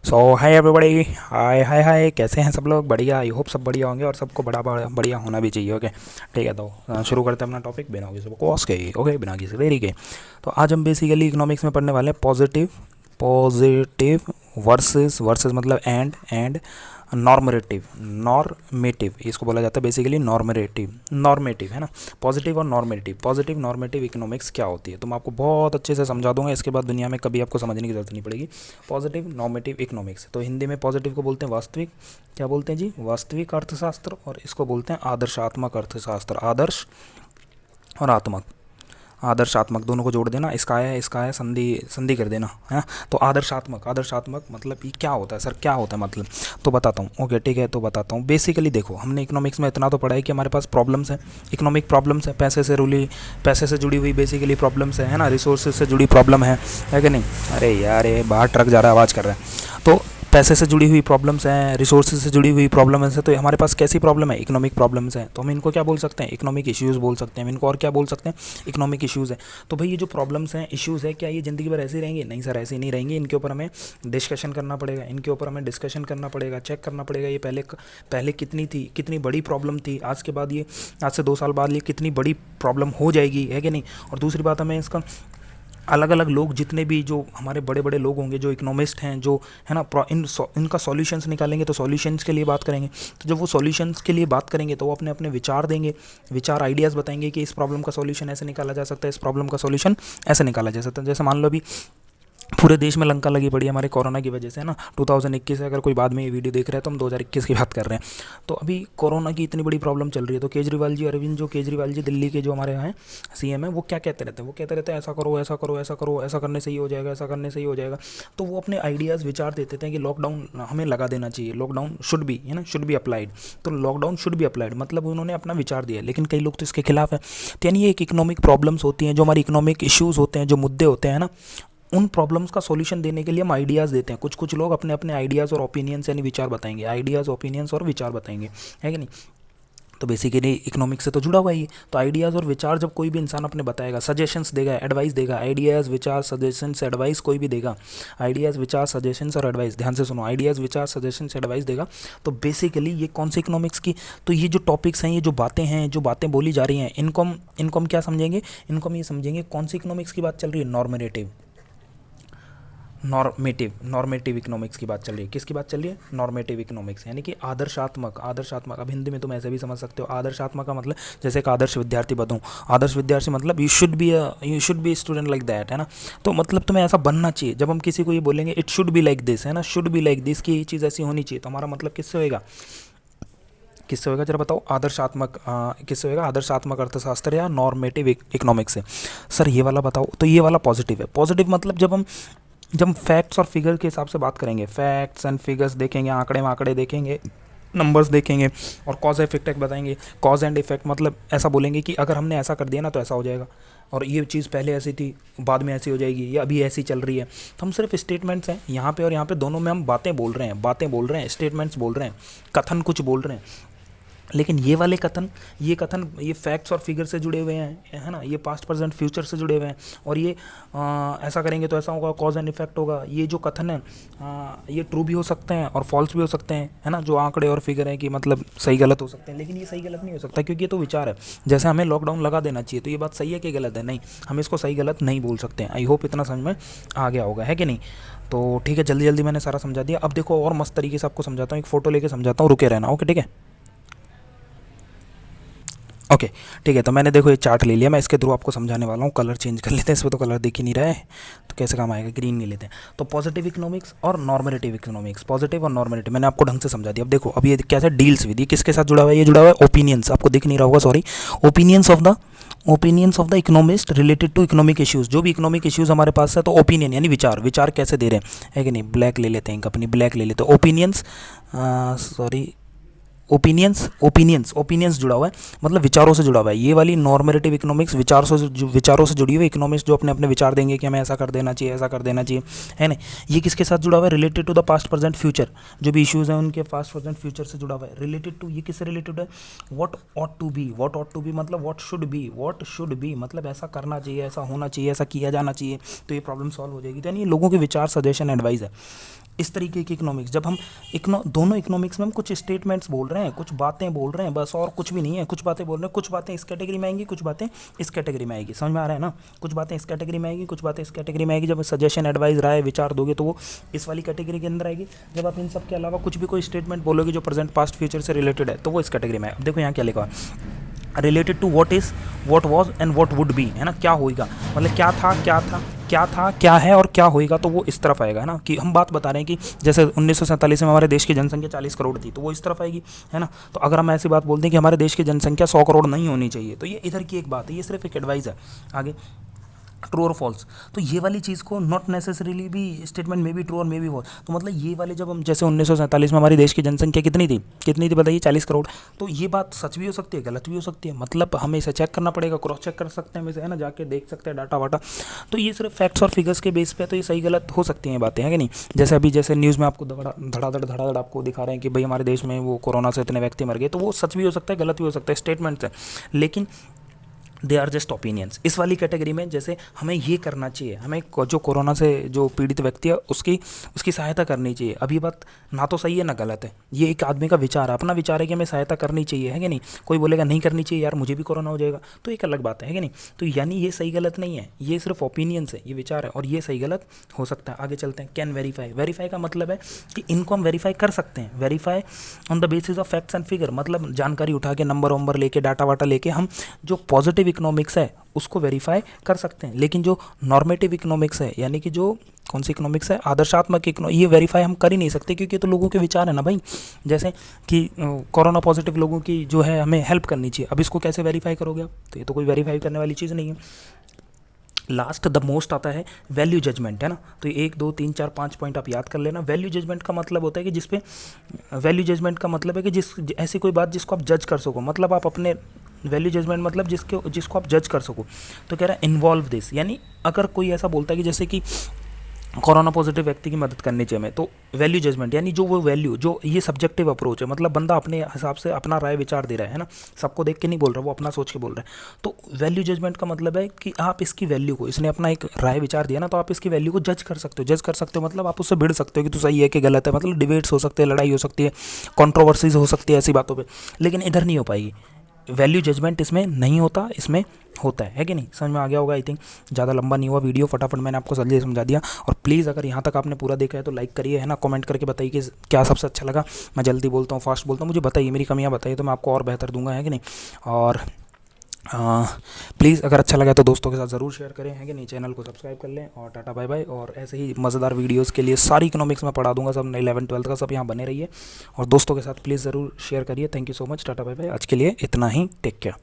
सो hi everybody, हाय हाय हाय, कैसे हैं सब लोग? बढ़िया, आई होप सब बढ़िया होंगे और सबको बड़ा बढ़िया होना भी चाहिए। ओके ठीक है, तो शुरू करते हैं अपना टॉपिक बिना किसी बकवास के। ओके, बिना किसी देरी के। तो आज हम बेसिकली इकोनॉमिक्स में पढ़ने वाले हैं पॉजिटिव पॉजिटिव वर्सेस मतलब एंड नॉर्मेटिव। नॉर्मेटिव इसको बोला जाता है बेसिकली, नॉर्मेटिव है ना। पॉजिटिव नॉर्मेटिव इकोनॉमिक्स क्या होती है तो मैं आपको बहुत अच्छे से समझा दूंगा। इसके बाद दुनिया में कभी आपको समझने की जरूरत नहीं पड़ेगी। पॉजिटिव नॉर्मेटिव इकोनॉमिक्स, तो हिंदी में पॉजिटिव को बोलते हैं वास्तविक, क्या बोलते हैं जी, वास्तविक अर्थशास्त्र, और इसको बोलते हैं आदर्शात्मक अर्थशास्त्र। आदर्श और आत्मक, आदर्शात्मक दोनों को जोड़ देना, इसका है संधि संधि कर देना है। तो आदर्शात्मक मतलब ये क्या होता है सर, क्या होता है मतलब, तो बताता हूँ। ओके ठीक है, तो बताता हूँ। बेसिकली देखो, हमने इकोनॉमिक्स में इतना तो पढ़ा है कि हमारे पास प्रॉब्लम्स है, इकोनॉमिक प्रॉब्लम्स है, पैसे से जुड़ी हुई बेसिकली प्रॉब्लम्स है ना, रिसोर्सेज से जुड़ी प्रॉब्लम है कि नहीं? अरे यार, ये बाहर ट्रक जा रहा है, आवाज़ कर रहा है। तो पैसे से जुड़ी हुई प्रॉब्लम्स हैं, रिसोर्सेज से जुड़ी हुई प्रॉब्लम्स हैं, तो हमारे पास कैसी प्रॉब्लम है? इकोनॉमिक प्रॉब्लम्स हैं। तो हम इनको क्या बोल सकते हैं? इकोनॉमिक इश्यूज़ बोल सकते हैं। हम इनको और क्या बोल सकते हैं? इकोनॉमिक इश्यूज़ है। तो भाई ये जो प्रॉब्लम्स हैं, इश्यूज़ है, क्या ये ज़िंदगी भर ऐसे ही रहेंगे? नहीं सर, ऐसे ही नहीं रहेंगे। इनके ऊपर हमें डिस्कशन करना पड़ेगा, चेक करना पड़ेगा ये पहले कितनी थी, कितनी बड़ी प्रॉब्लम थी, आज के बाद ये, आज से 2 साल बाद ये कितनी बड़ी प्रॉब्लम हो जाएगी, है कि नहीं? और दूसरी बात, हमें इसका अलग अलग लोग, जितने भी जो हमारे बड़े बड़े लोग होंगे, जो इकोनॉमिस्ट हैं, जो है ना, इनका सॉल्यूशंस निकालेंगे, तो सॉल्यूशंस के लिए बात करेंगे। तो जब वो सॉल्यूशंस के लिए बात करेंगे तो वो अपने अपने विचार देंगे, विचार आइडियाज़ बताएंगे कि इस प्रॉब्लम का सॉल्यूशन ऐसे निकाला जा सकता है, इस प्रॉब्लम का सॉल्यूशन ऐसे निकाला जा सकता है। जैसे मान लो अभी पूरे देश में लंका लगी पड़ी है हमारे कोरोना की वजह से, है ना। 2021 से, अगर कोई बाद में ये वीडियो देख रहा है तो हम 2021 की बात कर रहे हैं। तो अभी कोरोना की इतनी बड़ी प्रॉब्लम चल रही है, तो केजरीवाल जी, अरविंद जो केजरीवाल जी, दिल्ली के जो हमारे यहाँ सीएम है, वो क्या कहते रहते हैं? वो कहते रहते हैं ऐसा करो, ऐसा करो, ऐसा करो, ऐसा करने से ही हो जाएगा, ऐसा करने से ही हो जाएगा। तो वो अपने आइडियाज़, विचार देते थे कि लॉकडाउन हमें लगा देना चाहिए, लॉकडाउन शुड बी, है ना, शुड बी अप्लाइड। तो लॉकडाउन शुड बी अप्लाइड मतलब उन्होंने अपना विचार दिया, लेकिन कई लोग तो इसके खिलाफ है। तो यानी ये एक इकोनॉमिक प्रॉब्लम्स होती हैं, जो हमारी इकोनॉमिक इश्यूज़ होते हैं, जो मुद्दे होते हैं ना, उन प्रॉब्लम्स का सॉल्यूशन देने के लिए हम आइडियाज़ देते हैं। कुछ कुछ लोग अपने अपने आइडियाज़ और ओपिनियंस यानी विचार बताएंगे, आइडियाज़ ओपिनियंस और विचार बताएंगे, है कि नहीं? तो बेसिकली इकोनॉमिक्स से तो जुड़ा हुआ ही है। तो आइडियाज़ और विचार जब कोई भी इंसान अपने बताएगा, सजेशंस देगा, एडवाइस देगा, आइडियाज़ विचार सजेशंस एडवाइस कोई भी देगा, आइडियाज़ विचार सजेशंस और एडवाइस, ध्यान से सुनो, आइडियाज़ विचार सजेशंस एडवाइस देगा। तो बेसिकली ये कौन से इकोनॉमिक्स की, तो ये जो टॉपिक्स हैं, ये जो बातें हैं, जो बातें बोली जा रही हैं, इनको हम क्या समझेंगे? इनको हम ये समझेंगे कौन सी इकोनॉमिक्स की बात चल रही है? नॉर्मेटिव इकोनॉमिक्स की बात चल रही है। किसकी बात चल रही है? नॉर्मेटिव इकोनॉमिक्स, यानी कि आदर्शात्मक। अब हिंदी में तुम ऐसे भी समझ सकते हो, आदर्शात्मक का मतलब जैसे एक आदर्श विद्यार्थी बनूं, आदर्श विद्यार्थी मतलब you should be student like that, है ना। तो मतलब तुम्हें ऐसा बनना चाहिए। जब हम किसी को ये बोलेंगे it should be like this, है ना, शुड बी लाइक दिस, की ये चीज़ ऐसी होनी चाहिए, तो हमारा मतलब किससे होएगा? किससे होएगा जरा बताओ? किससे होएगा? आदर्शात्मक अर्थशास्त्र या नॉर्मेटिव इकोनॉमिक्स से। सर ये वाला बताओ, तो ये वाला पॉजिटिव है। पॉजिटिव मतलब जब हम फैक्ट्स और फिगर के हिसाब से बात करेंगे, फैक्ट्स एंड फिगर्स देखेंगे, आंकड़े देखेंगे, नंबर्स देखेंगे और कॉज इफेक्ट बताएंगे। कॉज एंड इफेक्ट मतलब ऐसा बोलेंगे कि अगर हमने ऐसा कर दिया ना तो ऐसा हो जाएगा, और ये चीज़ पहले ऐसी थी, बाद में ऐसी हो जाएगी, या अभी ऐसी चल रही है। तो हम सिर्फ स्टेटमेंट्स हैं यहाँ पे, और यहाँ पे दोनों में हम बातें बोल रहे हैं, स्टेटमेंट्स बोल रहे हैं, कथन कुछ बोल रहे हैं। लेकिन ये वाले कथन, ये फैक्ट्स और फिगर से जुड़े हुए हैं, है ना, ये पास्ट प्रेजेंट फ्यूचर से जुड़े हुए हैं, और ये ऐसा करेंगे तो ऐसा होगा, कॉज एंड इफेक्ट होगा। ये जो कथन है ये ट्रू भी हो सकते हैं और फॉल्स भी हो सकते हैं, है ना। जो आंकड़े और फिगर हैं कि मतलब सही गलत हो सकते हैं, लेकिन ये सही गलत नहीं हो सकता, क्योंकि ये तो विचार है। जैसे हमें लॉकडाउन लगा देना चाहिए, तो ये बात सही है कि गलत है? नहीं, हम इसको सही गलत नहीं बोल सकते हैं। आई होप इतना समझ में आ गया होगा, है कि नहीं? तो ठीक है, जल्दी जल्दी मैंने सारा समझा दिया। अब देखो और मस्त तरीके से आपको समझाता हूँ, एक फ़ोटो लेके समझाता हूँ, रुके रहना। ओके ठीक है, ओके ठीक है। तो मैंने देखो ये चार्ट ले लिया, मैं इसके थ्रू आपको समझाने वाला हूँ। कलर चेंज कर लेते हैं, इसमें तो कलर दिख ही नहीं रहा है, तो कैसे काम आएगा? ग्रीन नहीं लेते हैं। तो पॉजिटिव इकोनॉमिक्स और नॉर्मेटिव इकोनॉमिक्स, पॉजिटिव और नॉर्मेटिव मैंने आपको ढंग से समझा दिया। अब देखो, अब ये कैसे डील्स विद, ये किसके साथ जुड़ा हुआ है? ये जुड़ा हुआ है ओपिनियंस, आपको दिख नहीं रहा होगा, sorry, opinions of the economist related to economic issues. जो भी इकोनॉमिक इश्यूज़ हमारे पास है, तो ओपिनियन यानी विचार कैसे दे रहे हैं, है कि नहीं? ब्लैक ले लेते हैं, अपनी ब्लैक ले लेते हैं। ओपिनियंस, सॉरी, ओपिनियंस जुड़ा हुआ है, मतलब विचारों से जुड़ा हुआ है। ये वाली नॉर्मेटिव इकोनॉमिक्स विचारों से जुड़ी हुई इकोनॉमिक्स, जो अपने अपने विचार देंगे कि हमें ऐसा कर देना चाहिए, ऐसा कर देना चाहिए, है ना। ये किसके साथ जुड़ा हुआ है? Related to the past present future. जो भी इश्यूज़ हैं उनके पास्ट प्रेजेंट फ्यूचर से जुड़ा हुआ है। रिलेटेड टू, ये किससे रिलेटेड है? व्हाट ऑट टू बी मतलब व्हाट शुड बी मतलब ऐसा करना चाहिए, ऐसा होना चाहिए, ऐसा किया जाना चाहिए, तो ये प्रॉब्लम सॉल्व हो जाएगी। तो यानी लोगों के विचार, सजेशन, एडवाइस है। इस तरीके की इकोनॉमिक्स, जब हम दोनों इकोनॉमिक्स में हम कुछ स्टेटमेंट्स बोल रहे हैं, कुछ बातें बोल रहे हैं बस, और कुछ भी नहीं है। कुछ बातें बोल रहे हैं, कुछ बातें इस कैटेगरी में आएंगी, कुछ बातें इस कैटेगरी में आएगी। समझ में आ रहा है ना? कुछ बातें इस कैटेगरी में आएगी, कुछ बातें इस कैटेगरी में आएगी। जब सजेशन, एडवाइस, राय, विचार दोगे तो वो इस वाली कैटेगरी के अंदर आएगी। जब आप इन सब के अलावा कुछ भी कोई स्टेटमेंट बोलोगे जो प्रेजेंट, पास्ट, फ्यूचर से रिलेटेड है, तो वो इस कैटेगरी में है। अब देखो यहाँ क्या लिखा है, related to what is, what was and what would be, है ना? क्या होएगा, मतलब क्या था, क्या है और क्या होएगा, तो वो इस तरफ आएगा, है ना? कि हम बात बता रहे हैं कि जैसे 1947 में हमारे देश की जनसंख्या 40 करोड़ थी, तो वो इस तरफ आएगी, है ना? तो अगर हम ऐसी बात बोलते हैं कि हमारे देश की जनसंख्या 100 करोड़ नहीं होनी चाहिए, तो ये इधर की एक बात है, ये सिर्फ एक एडवाइस है। आगे ट्रू और फॉल्स, तो ये वाली चीज़ को नॉट नेसेसरीली भी स्टेटमेंट में भी ट्रू और मे भी फॉल्स, तो मतलब ये वाले जब हम जैसे 1947 में हमारी देश की जनसंख्या कितनी थी बताइए, 40 करोड़, तो ये बात सच भी हो सकती है, गलत भी हो सकती है, मतलब हमें इसे चेक करना पड़ेगा, क्रॉस चेक कर सकते हैं, है ना? जाके देख सकते हैं डाटा वाटा। तो ये सिर्फ फैक्ट्स और फिगर्स के बेस पे तो ये सही गलत हो सकती हैं बातें, है कि नहीं? जैसे अभी जैसे न्यूज़ में आपको धड़ाधड़ आपको दिखा रहे हैं कि भाई हमारे देश में वो कोरोना से इतने व्यक्ति मर गए, तो वो सच भी हो सकता है, गलत भी हो सकता है, स्टेटमेंट्स है, लेकिन दे आर जस्ट ओपिनियंस। इस वाली कैटेगरी में जैसे हमें ये करना चाहिए, हमें जो कोरोना से जो पीड़ित व्यक्ति है उसकी सहायता करनी चाहिए। अब ये बात ना तो सही है ना गलत है, ये एक आदमी का विचार है, अपना विचार है कि हमें सहायता करनी चाहिए, है कि नहीं? कोई बोलेगा नहीं करनी चाहिए यार, मुझे भी कोरोना हो जाएगा, तो एक अलग बात है कि नहीं? तो यानी ये सही गलत नहीं है, ये सिर्फ ओपिनियंस है, ये विचार है, और ये सही गलत हो सकता है। आगे चलते हैं। कैन वेरीफाई, वेरीफाई का मतलब है कि इनको हम वेरीफाई कर सकते हैं, verify on the basis of facts and figure, मतलब जानकारी उठा के, नंबर वंबर लेके, डाटा वाटा लेके हम जो पॉजिटिव इकोनॉमिक्स है उसको वेरीफाई कर सकते हैं। लेकिन जो नॉर्मेटिव इकोनॉमिक्स है, यानी कि जो कौन सी इकोनॉमिक्स है, आदर्शात्मक ये वेरीफाई हम कर ही नहीं सकते, क्योंकि तो लोगों के विचार है ना भाई। जैसे कि कोरोना पॉजिटिव लोगों की जो है हमें हेल्प करनी चाहिए, अब इसको कैसे वेरीफाई करोगे आप? तो ये तो कोई वेरीफाई करने वाली चीज़ नहीं है। लास्ट द मोस्ट आता है वैल्यू जजमेंट, है ना? तो 1 2 3 4 5 पॉइंट आप याद कर लेना। वैल्यू जजमेंट का मतलब होता है कि जिसपे, वैल्यू जजमेंट का मतलब है कि ऐसी कोई बात जिसको आप जज कर सको, मतलब आप अपने वैल्यू जजमेंट मतलब जिसको आप जज कर सको। तो कह रहा है इन्वॉल्व दिस, यानी अगर कोई ऐसा बोलता है कि जैसे कि कोरोना पॉजिटिव व्यक्ति की मदद करनी चाहिए हमें, तो वैल्यू जजमेंट यानी जो वो वैल्यू, जो ये सब्जेक्टिव अप्रोच है, मतलब बंदा अपने हिसाब से अपना राय विचार दे रहा है ना, सबको देख के नहीं बोल रहा, वो अपना सोच के बोल रहा है। तो वैल्यू जजमेंट का मतलब है कि आप इसकी वैल्यू को, इसने अपना एक राय विचार दिया ना, तो आप इसकी वैल्यू को जज कर सकते हो, मतलब आप उससे भिड़ सकते हो कि तो सही है कि गलत है, मतलब डिबेट्स हो सकते हैं, लड़ाई हो सकती है, कंट्रोवर्सीज हो सकती है ऐसी बातों पर, लेकिन इधर नहीं हो पाएगी। वैल्यू जजमेंट इसमें नहीं होता, इसमें होता है कि नहीं? समझ में आ गया होगा आई थिंक। ज़्यादा लंबा नहीं हुआ वीडियो, फटाफट मैंने आपको जल्दी समझा दिया। और प्लीज़ अगर यहाँ तक आपने पूरा देखा है तो लाइक करिए, है ना? कमेंट करके बताइए कि क्या सबसे अच्छा लगा। मैं जल्दी बोलता हूँ, फास्ट बोलता हूँ, मुझे बताइए, मेरी कमियाँ बताइए, तो मैं आपको और बेहतर दूंगा, है कि नहीं? और प्लीज़ अगर अच्छा लगा तो दोस्तों के साथ ज़रूर शेयर करें, है कि नहीं? चैनल को सब्सक्राइब कर लें, और टाटा बाय बाय। और ऐसे ही मज़ेदार वीडियोस के लिए सारी इकोनॉमिक्स में पढ़ा दूंगा, सब 11 12 का, सब यहाँ बने रहिए, और दोस्तों के साथ प्लीज़ ज़रूर शेयर करिए। Thank you so much, tata bye bye. आज के लिए इतना ही, टेक केयर।